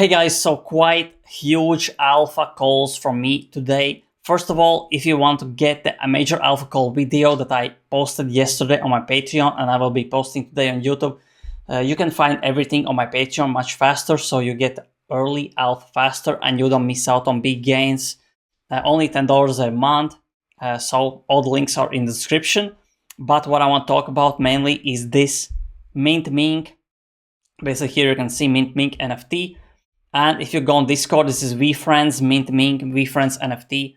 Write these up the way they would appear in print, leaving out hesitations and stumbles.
Hey guys, so quite huge alpha calls from me today. First of all, if you want to get a major alpha call video that I posted yesterday on my Patreon and I will be posting today on YouTube, you can find everything on my Patreon much faster, so you get early alpha faster and you don't miss out on big gains. Only $10 a month, so all the links are in the description. But what I want to talk about mainly is this Mink. Basically here you can see Mink NFT. And if you go on Discord, this is VeeFriends, Mink, VeeFriends NFT.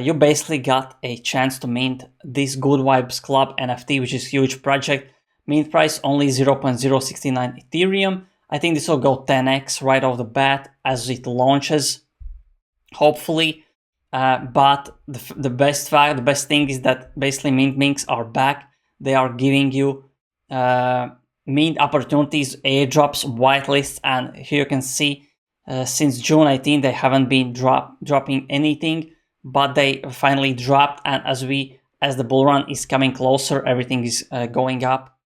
You basically got a chance to mint this Good Vibes Club NFT, which is a huge project. Mint price only 0.069 Ethereum. I think this will go 10x right off the bat as it launches, hopefully. But the best thing is that basically Minks are back. They are giving you mint opportunities, airdrops, whitelists, and here you can see since June 18 they haven't been dropping anything, but they finally dropped, and as the bull run is coming closer, everything is going up.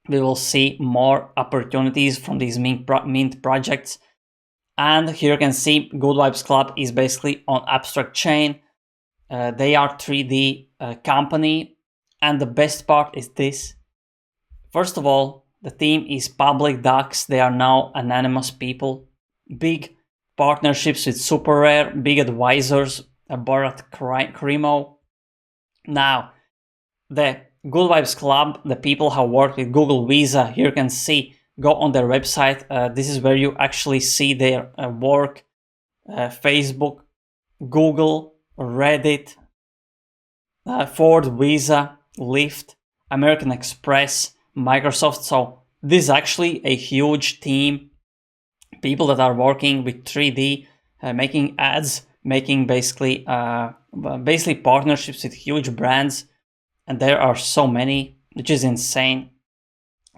We will see more opportunities from these mint projects. And here you can see Good Vibes Club is basically on Abstract Chain. They are 3D company, and the best part is this. First of all, the team is public docs. They are now anonymous people. Big partnerships with Super Rare, big advisors, Bharat Krimo. Now, the Good Vibes Club, the people who work with Google Visa, here you can see, go on their website. This is where you actually see their work. Facebook, Google, Reddit, Ford, Visa, Lyft, American Express, Microsoft. So this is actually a huge team, people that are working with 3D, making ads, making basically partnerships with huge brands, and there are so many, which is insane.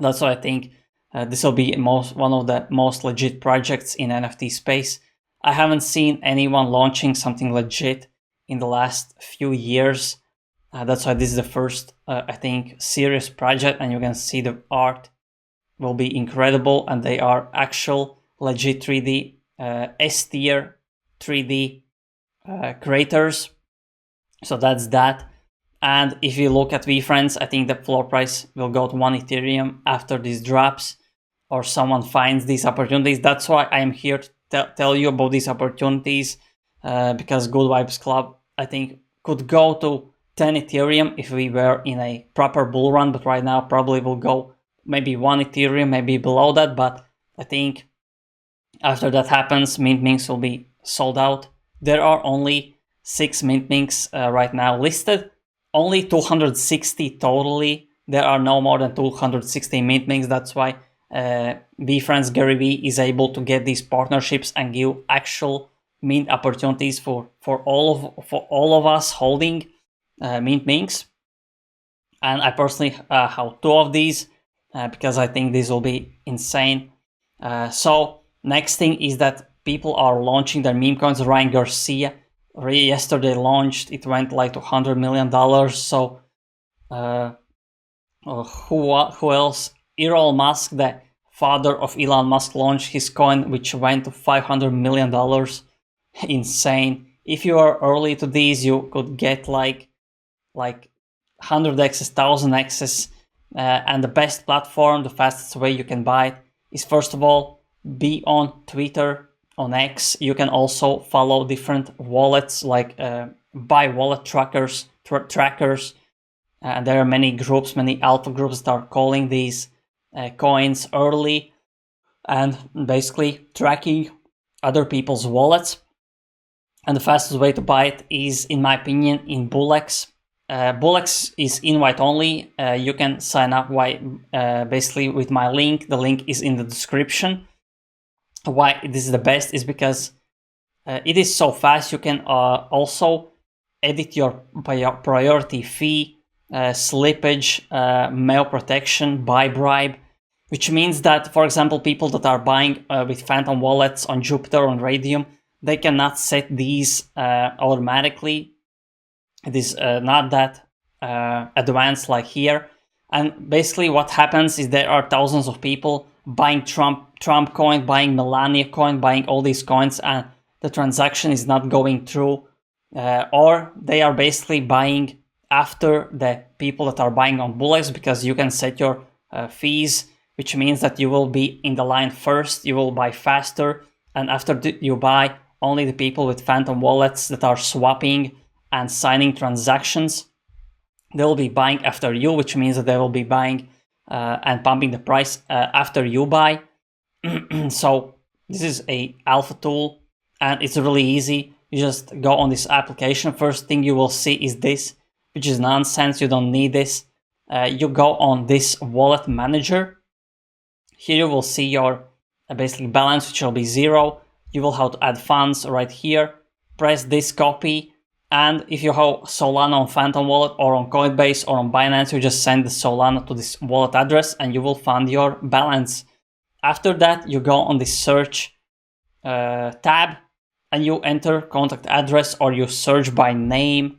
That's why I think this will be one of the most legit projects in NFT space. I haven't seen anyone launching something legit in the last few years. That's why this is the first, I think, serious project, and you can see the art will be incredible, and they are actual legit 3D, S-tier 3D creators. So that's that. And if you look at VeeFriends, I think the floor price will go to 1 Ethereum after this drops, or someone finds these opportunities. That's why I'm here to tell you about these opportunities, because Good Vibes Club, I think, could go to 10 Ethereum if we were in a proper bull run, but right now probably will go maybe 1 Ethereum, maybe below that. But I think after that happens, Minks will be sold out. There are only 6 Minks right now listed, only 260 totally. There are no more than 260 Minks. That's why VeeFriends Gary Vee is able to get these partnerships and give actual mint opportunities for all of us holding Minks. And I personally have 2 of these because I think this will be insane. So next thing is that people are launching their Memecoins. Ryan Garcia yesterday launched. It went like to $100 million. So who else? Elon Musk, the father of Elon Musk, launched his coin, which went to $500 million. Insane. If you are early to these, you could get like 100x, 1000x. And the best platform, the fastest way you can buy it is, first of all, be on Twitter, on X. You can also follow different wallets, like buy wallet trackers. And there are many groups, many alpha groups that are calling these coins early and basically tracking other people's wallets. And the fastest way to buy it is, in my opinion, in Bullex. Bullex is invite only. You can sign up basically with my link. The link is in the description. Why this is the best is because it is so fast. You can also edit your priority fee, slippage, mail protection, buy bribe, which means that, for example, people that are buying with Phantom wallets on Jupiter, on Radium, they cannot set these automatically. It is not that advanced like here. And basically what happens is there are thousands of people buying Trump coin, buying Melania coin, buying all these coins, and the transaction is not going through, or they are basically buying after the people that are buying on Bullets, because you can set your fees, which means that you will be in the line first, you will buy faster, and after you buy, only the people with Phantom wallets that are swapping and signing transactions, they will be buying after you, which means that they will be buying and pumping the price after you buy. So this is a alpha tool, and it's really easy. You just go on this application. First thing you will see is this, which is nonsense. You don't need this. You go on this wallet manager. Here you will see your basically balance, which will be 0. You will have to add funds right here. Press this copy. And if you have Solana on Phantom Wallet or on Coinbase or on Binance, you just send the Solana to this wallet address and you will find your balance. After that, you go on the search tab and you enter contact address, or you search by name,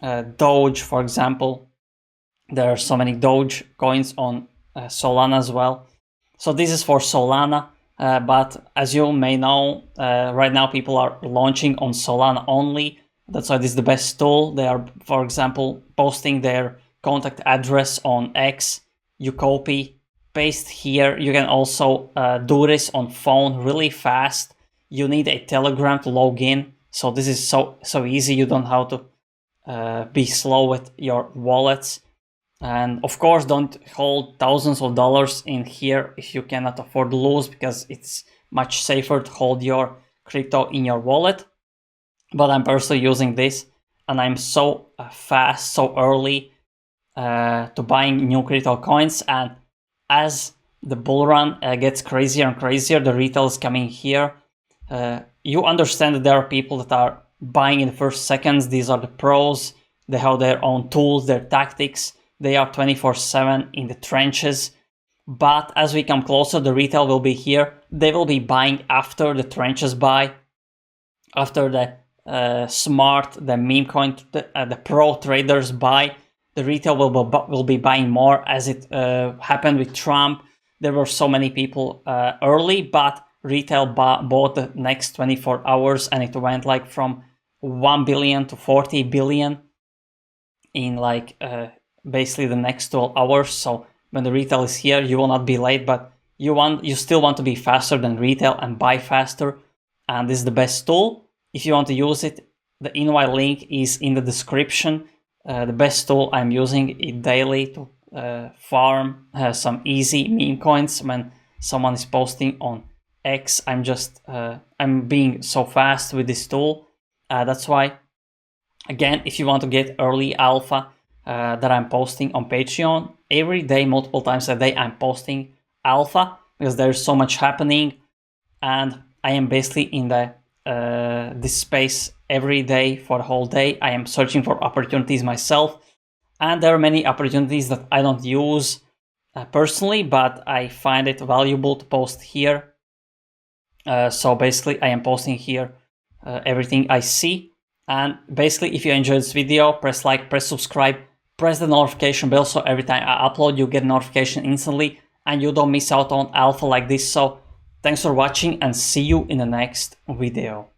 Doge, for example. There are so many Doge coins on Solana as well. So this is for Solana, but as you may know, right now people are launching on Solana only. That's why this is the best tool. They are, for example, posting their contact address on X. You copy, paste here. You can also do this on phone really fast. You need a Telegram to log in. So this is so easy. You don't have to be slow with your wallets. And of course, don't hold thousands of dollars in here if you cannot afford to lose, because it's much safer to hold your crypto in your wallet. But I'm personally using this, and I'm so fast, so early to buying new crypto coins. And as the bull run gets crazier and crazier, the retail is coming here. You understand that there are people that are buying in the first seconds. These are the pros. They have their own tools, their tactics. They are 24/7 in the trenches. But as we come closer, the retail will be here. They will be buying after the trenches buy, after the smart, the Memecoin, the pro traders buy. The retail will be buying more, as it happened with Trump. There were so many people early, but retail bought the next 24 hours, and it went like from 1 billion to 40 billion in like basically the next 12 hours. So when the retail is here, you will not be late, but you still want to be faster than retail and buy faster. And this is the best tool. If you want to use it, the invite link is in the description. The best tool, I'm using it daily to farm some easy meme coins. When someone is posting on X, I'm being so fast with this tool. That's why, again, if you want to get early alpha that I'm posting on Patreon, every day, multiple times a day, I'm posting alpha, because there's so much happening, and I am basically in the this space every day for the whole day. I am searching for opportunities myself, and there are many opportunities that I don't use personally, but I find it valuable to post here. So basically I am posting here everything I see. And basically, if you enjoyed this video, press like, press subscribe, press the notification bell, so every time I upload you get a notification instantly and you don't miss out on alpha like this. So thanks for watching, and see you in the next video.